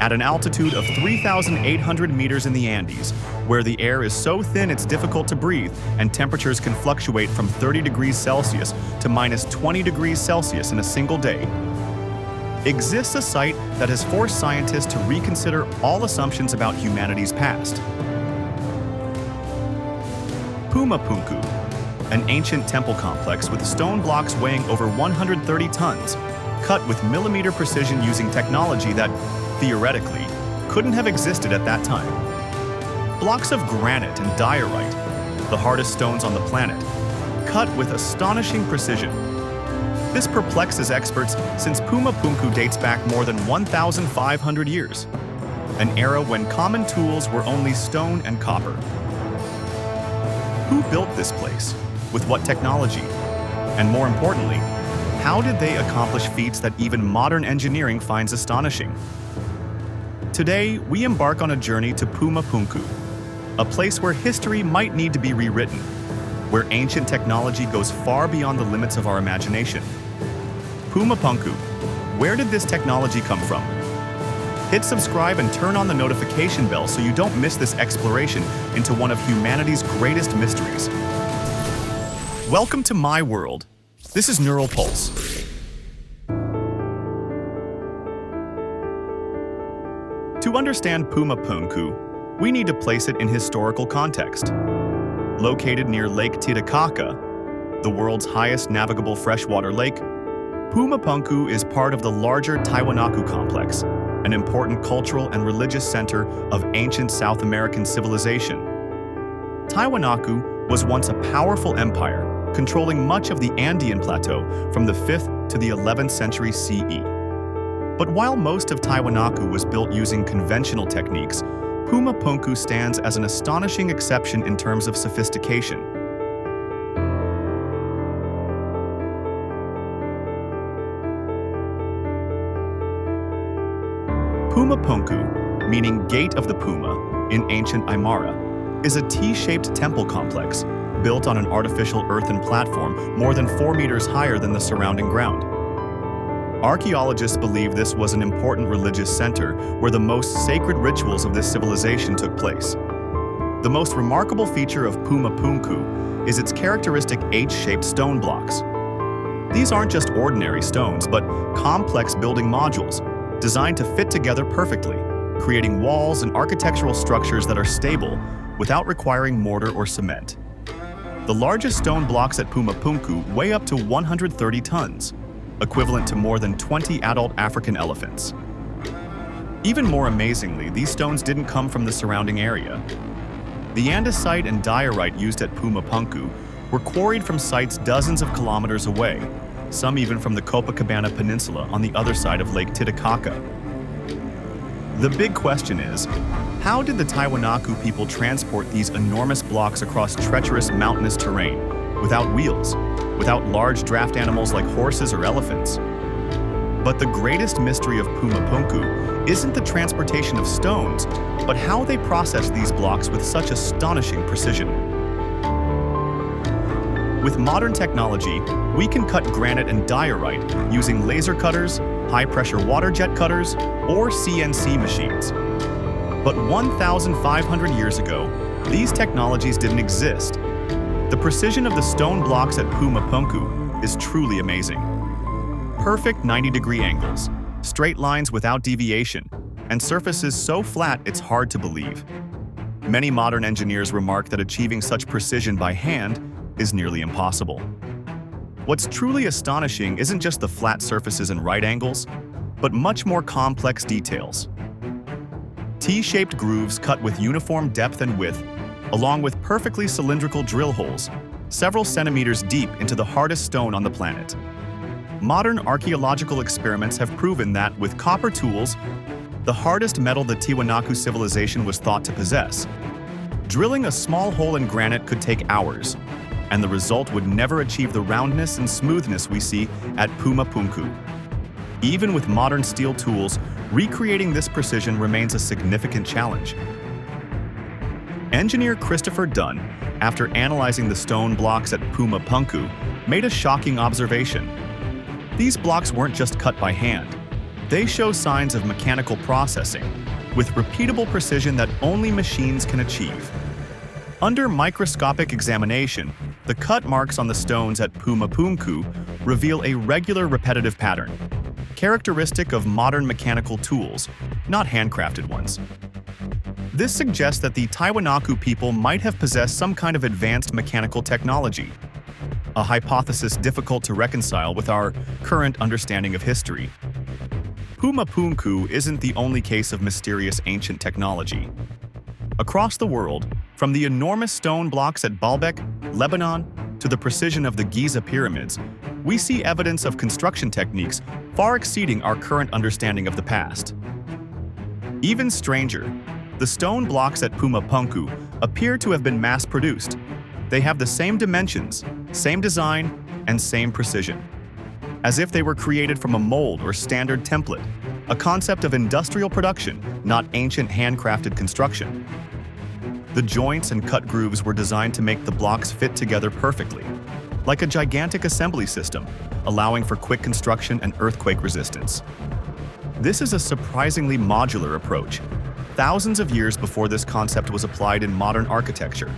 At an altitude of 3,800 meters in the Andes, where the air is so thin it's difficult to breathe and temperatures can fluctuate from 30 degrees Celsius to minus 20 degrees Celsius in a single day, exists a site that has forced scientists to reconsider all assumptions about humanity's past. Puma Punku, an ancient temple complex with stone blocks weighing over 130 tons, cut with millimeter precision using technology that, theoretically, couldn't have existed at that time. Blocks of granite and diorite, the hardest stones on the planet, cut with astonishing precision. This perplexes experts since Puma Punku dates back more than 1,500 years, an era when common tools were only stone and copper. Who built this place? With what technology? And more importantly, how did they accomplish feats that even modern engineering finds astonishing? Today, we embark on a journey to Puma Punku, a place where history might need to be rewritten, where ancient technology goes far beyond the limits of our imagination. Puma Punku, where did this technology come from? Hit subscribe and turn on the notification bell so you don't miss this exploration into one of humanity's greatest mysteries. Welcome to my world. This is Neural Pulse. To understand Puma Punku, we need to place it in historical context. Located near Lake Titicaca, the world's highest navigable freshwater lake, Puma Punku is part of the larger Tiwanaku complex, an important cultural and religious center of ancient South American civilization. Tiwanaku was once a powerful empire, controlling much of the Andean plateau from the 5th to the 11th century CE. But while most of Tiwanaku was built using conventional techniques, Puma Punku stands as an astonishing exception in terms of sophistication. Puma Punku, meaning Gate of the Puma in ancient Aymara, is a T-shaped temple complex built on an artificial earthen platform more than 4 meters higher than the surrounding ground. Archaeologists believe this was an important religious center where the most sacred rituals of this civilization took place. The most remarkable feature of Puma Punku is its characteristic H-shaped stone blocks. These aren't just ordinary stones, but complex building modules designed to fit together perfectly, creating walls and architectural structures that are stable without requiring mortar or cement. The largest stone blocks at Puma Punku weigh up to 130 tons, equivalent to more than 20 adult African elephants. Even more amazingly, these stones didn't come from the surrounding area. The andesite and diorite used at Puma Punku were quarried from sites dozens of kilometers away, some even from the Copacabana Peninsula on the other side of Lake Titicaca. The big question is, how did the Tiwanaku people transport these enormous blocks across treacherous mountainous terrain, without wheels, without large draft animals like horses or elephants? But the greatest mystery of Puma Punku isn't the transportation of stones, but how they process these blocks with such astonishing precision. With modern technology, we can cut granite and diorite using laser cutters, high-pressure water jet cutters, or CNC machines. But 1,500 years ago, these technologies didn't exist. The precision of the stone blocks at Puma Punku is truly amazing. Perfect 90-degree angles, straight lines without deviation, and surfaces so flat it's hard to believe. Many modern engineers remark that achieving such precision by hand is nearly impossible. What's truly astonishing isn't just the flat surfaces and right angles, but much more complex details. T-shaped grooves cut with uniform depth and width, along with perfectly cylindrical drill holes, several centimeters deep into the hardest stone on the planet. Modern archaeological experiments have proven that, with copper tools, the hardest metal the Tiwanaku civilization was thought to possess, drilling a small hole in granite could take hours, and the result would never achieve the roundness and smoothness we see at Puma Punku. Even with modern steel tools, recreating this precision remains a significant challenge. Engineer Christopher Dunn, after analyzing the stone blocks at Puma Punku, made a shocking observation. These blocks weren't just cut by hand. They show signs of mechanical processing, with repeatable precision that only machines can achieve. Under microscopic examination, the cut marks on the stones at Puma Punku reveal a regular repetitive pattern, characteristic of modern mechanical tools, not handcrafted ones. This suggests that the Tiwanaku people might have possessed some kind of advanced mechanical technology, a hypothesis difficult to reconcile with our current understanding of history. Puma Punku isn't the only case of mysterious ancient technology. Across the world, from the enormous stone blocks at Baalbek, Lebanon, to the precision of the Giza pyramids, we see evidence of construction techniques far exceeding our current understanding of the past. Even stranger, the stone blocks at Puma Punku appear to have been mass-produced. They have the same dimensions, same design, and same precision, as if they were created from a mold or standard template, a concept of industrial production, not ancient handcrafted construction. The joints and cut grooves were designed to make the blocks fit together perfectly, like a gigantic assembly system, allowing for quick construction and earthquake resistance. This is a surprisingly modular approach, thousands of years before this concept was applied in modern architecture.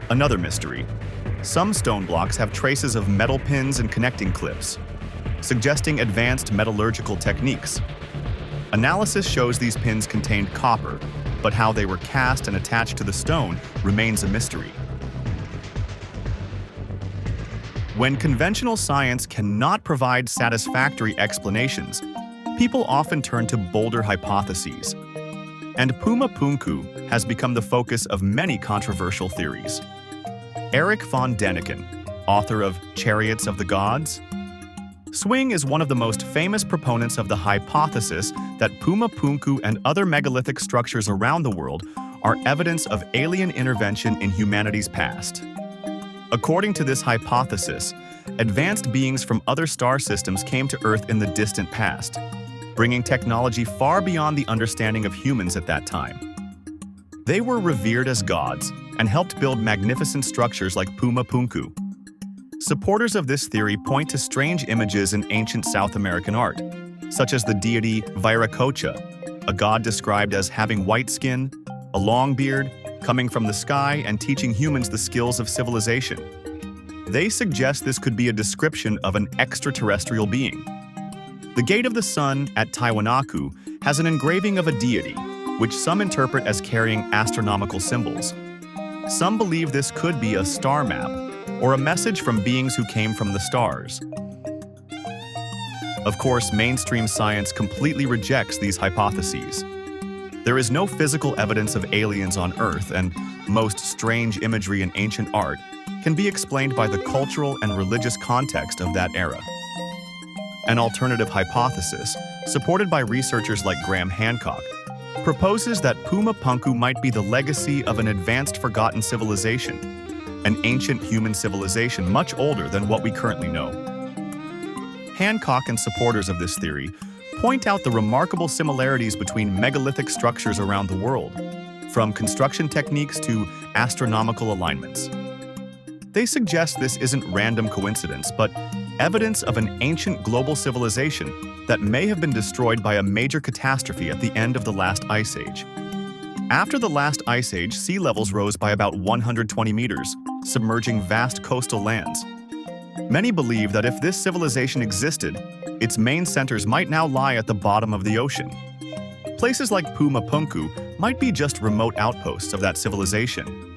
Another mystery: some stone blocks have traces of metal pins and connecting clips, suggesting advanced metallurgical techniques. Analysis shows these pins contained copper, but how they were cast and attached to the stone remains a mystery. When conventional science cannot provide satisfactory explanations, people often turn to bolder hypotheses. And Puma Punku has become the focus of many controversial theories. Erich von Däniken, author of Chariots of the Gods, Swing is one of the most famous proponents of the hypothesis that Puma Punku and other megalithic structures around the world are evidence of alien intervention in humanity's past. According to this hypothesis, advanced beings from other star systems came to Earth in the distant past, bringing technology far beyond the understanding of humans at that time. They were revered as gods and helped build magnificent structures like Puma Punku. Supporters of this theory point to strange images in ancient South American art, such as the deity Viracocha, a god described as having white skin, a long beard, coming from the sky and teaching humans the skills of civilization. They suggest this could be a description of an extraterrestrial being. The Gate of the Sun at Tiwanaku has an engraving of a deity, which some interpret as carrying astronomical symbols. Some believe this could be a star map, or a message from beings who came from the stars. Of course, mainstream science completely rejects these hypotheses. There is no physical evidence of aliens on Earth, and most strange imagery in ancient art can be explained by the cultural and religious context of that era. An alternative hypothesis, supported by researchers like Graham Hancock, proposes that Puma Punku might be the legacy of an advanced forgotten civilization, an ancient human civilization much older than what we currently know. Hancock and supporters of this theory point out the remarkable similarities between megalithic structures around the world, from construction techniques to astronomical alignments. They suggest this isn't random coincidence, but evidence of an ancient global civilization that may have been destroyed by a major catastrophe at the end of the last ice age. After the last ice age, sea levels rose by about 120 meters, submerging vast coastal lands. Many believe that if this civilization existed, its main centers might now lie at the bottom of the ocean. Places like Puma Punku might be just remote outposts of that civilization.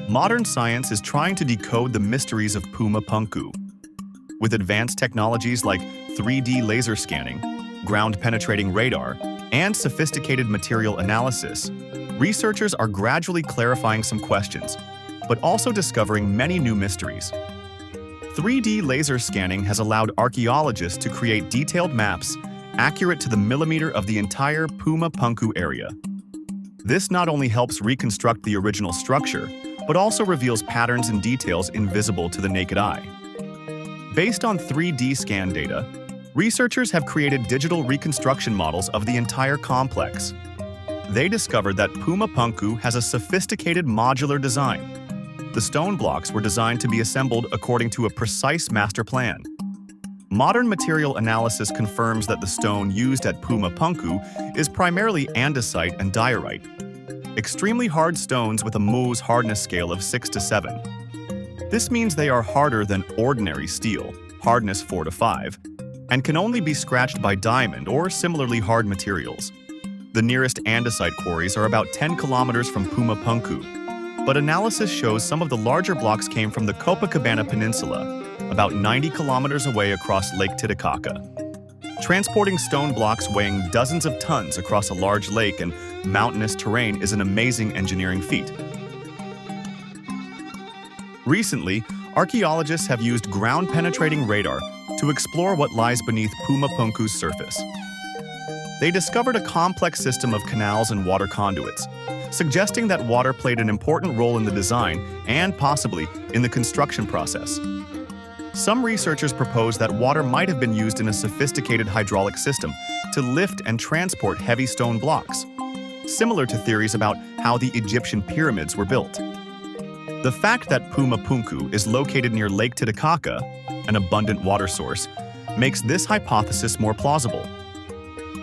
Modern science is trying to decode the mysteries of Puma Punku. With advanced technologies like 3D laser scanning, ground-penetrating radar, and sophisticated material analysis, researchers are gradually clarifying some questions, but also discovering many new mysteries. 3D laser scanning has allowed archaeologists to create detailed maps accurate to the millimeter of the entire Puma Punku area. This not only helps reconstruct the original structure, but also reveals patterns and details invisible to the naked eye. Based on 3D scan data, researchers have created digital reconstruction models of the entire complex. They discovered that Puma Punku has a sophisticated modular design. The stone blocks were designed to be assembled according to a precise master plan. Modern material analysis confirms that the stone used at Puma Punku is primarily andesite and diorite, extremely hard stones with a Mohs hardness scale of 6 to 7. This means they are harder than ordinary steel, hardness 4 to 5, and can only be scratched by diamond or similarly hard materials. The nearest andesite quarries are about 10 kilometers from Puma Punku, but analysis shows some of the larger blocks came from the Copacabana Peninsula, about 90 kilometers away across Lake Titicaca. Transporting stone blocks weighing dozens of tons across a large lake and mountainous terrain is an amazing engineering feat. Recently, archaeologists have used ground-penetrating radar to explore what lies beneath Puma Punku's surface. They discovered a complex system of canals and water conduits, suggesting that water played an important role in the design and possibly in the construction process. Some researchers propose that water might have been used in a sophisticated hydraulic system to lift and transport heavy stone blocks, similar to theories about how the Egyptian pyramids were built. The fact that Puma Punku is located near Lake Titicaca, an abundant water source, makes this hypothesis more plausible.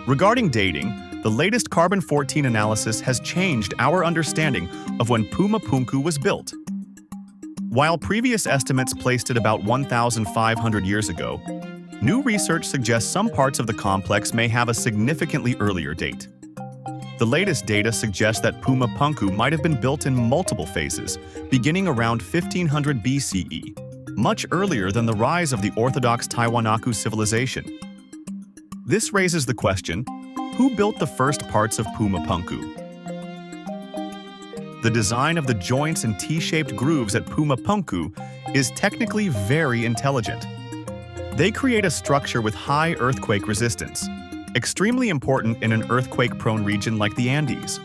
Regarding dating, the latest carbon-14 analysis has changed our understanding of when Puma Punku was built. While previous estimates placed it about 1,500 years ago, new research suggests some parts of the complex may have a significantly earlier date. The latest data suggests that Puma Punku might have been built in multiple phases, beginning around 1500 BCE, much earlier than the rise of the Orthodox Tiwanaku civilization. This raises the question, who built the first parts of Puma Punku? The design of the joints and T-shaped grooves at Puma Punku is technically very intelligent. They create a structure with high earthquake resistance, extremely important in an earthquake-prone region like the Andes.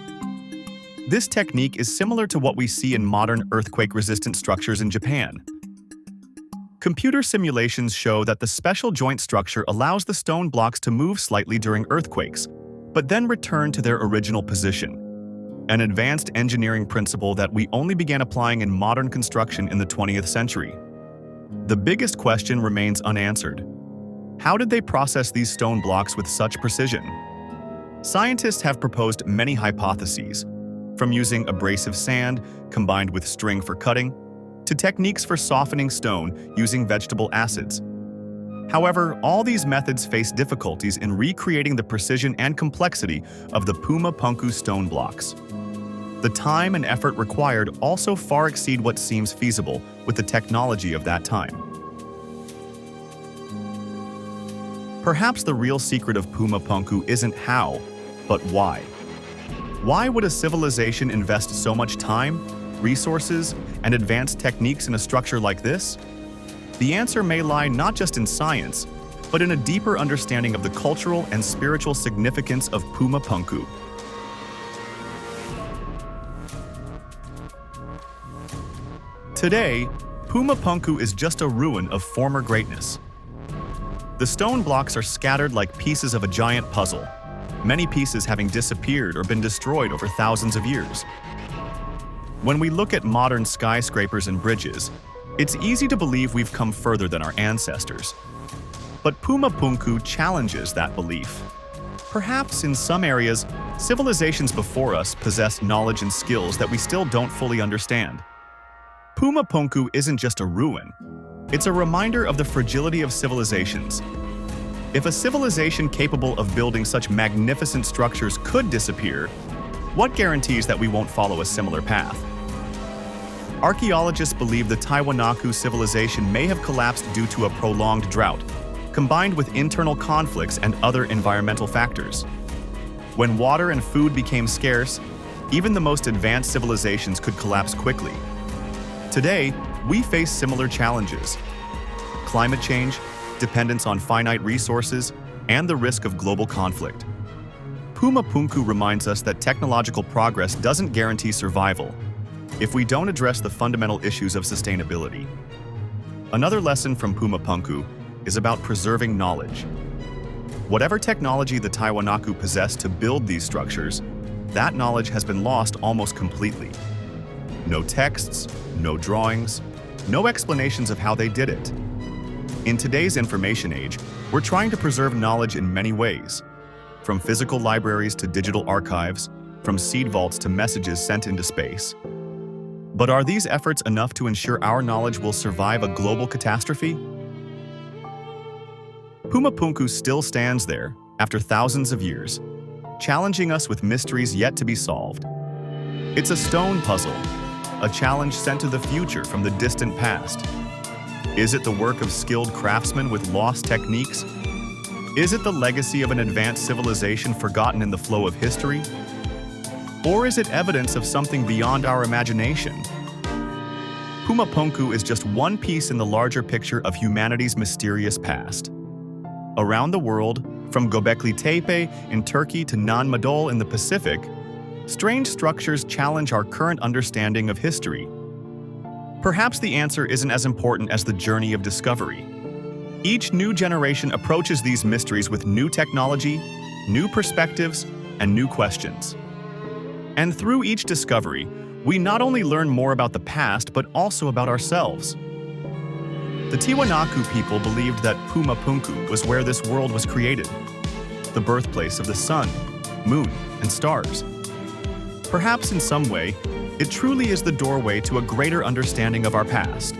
This technique is similar to what we see in modern earthquake-resistant structures in Japan. Computer simulations show that the special joint structure allows the stone blocks to move slightly during earthquakes, but then return to their original position. An advanced engineering principle that we only began applying in modern construction in the 20th century. The biggest question remains unanswered. How did they process these stone blocks with such precision? Scientists have proposed many hypotheses, from using abrasive sand combined with string for cutting, to techniques for softening stone using vegetable acids. However, all these methods face difficulties in recreating the precision and complexity of the Puma Punku stone blocks. The time and effort required also far exceed what seems feasible with the technology of that time. Perhaps the real secret of Puma Punku isn't how, but why. Why would a civilization invest so much time, resources, and advanced techniques in a structure like this? The answer may lie not just in science, but in a deeper understanding of the cultural and spiritual significance of Puma Punku. Today, Puma Punku is just a ruin of former greatness. The stone blocks are scattered like pieces of a giant puzzle, many pieces having disappeared or been destroyed over thousands of years. When we look at modern skyscrapers and bridges, it's easy to believe we've come further than our ancestors. But Puma Punku challenges that belief. Perhaps in some areas, civilizations before us possessed knowledge and skills that we still don't fully understand. Puma Punku isn't just a ruin. It's a reminder of the fragility of civilizations. If a civilization capable of building such magnificent structures could disappear, what guarantees that we won't follow a similar path? Archaeologists believe the Tiwanaku civilization may have collapsed due to a prolonged drought, combined with internal conflicts and other environmental factors. When water and food became scarce, even the most advanced civilizations could collapse quickly. Today, we face similar challenges: climate change, dependence on finite resources, and the risk of global conflict. Puma Punku reminds us that technological progress doesn't guarantee survival if we don't address the fundamental issues of sustainability. Another lesson from Puma Punku is about preserving knowledge. Whatever technology the Tiwanaku possessed to build these structures, that knowledge has been lost almost completely. No texts, no drawings, no explanations of how they did it. In today's information age, we're trying to preserve knowledge in many ways, from physical libraries to digital archives, from seed vaults to messages sent into space. But are these efforts enough to ensure our knowledge will survive a global catastrophe? Puma Punku still stands there, after thousands of years, challenging us with mysteries yet to be solved. It's a stone puzzle, a challenge sent to the future from the distant past. Is it the work of skilled craftsmen with lost techniques? Is it the legacy of an advanced civilization forgotten in the flow of history? Or is it evidence of something beyond our imagination? Puma Punku is just one piece in the larger picture of humanity's mysterious past. Around the world, from Göbekli Tepe in Turkey to Nan Madol in the Pacific, strange structures challenge our current understanding of history. Perhaps the answer isn't as important as the journey of discovery. Each new generation approaches these mysteries with new technology, new perspectives, and new questions. And through each discovery, we not only learn more about the past, but also about ourselves. The Tiwanaku people believed that Puma Punku was where this world was created, the birthplace of the sun, moon, and stars. Perhaps in some way, it truly is the doorway to a greater understanding of our past.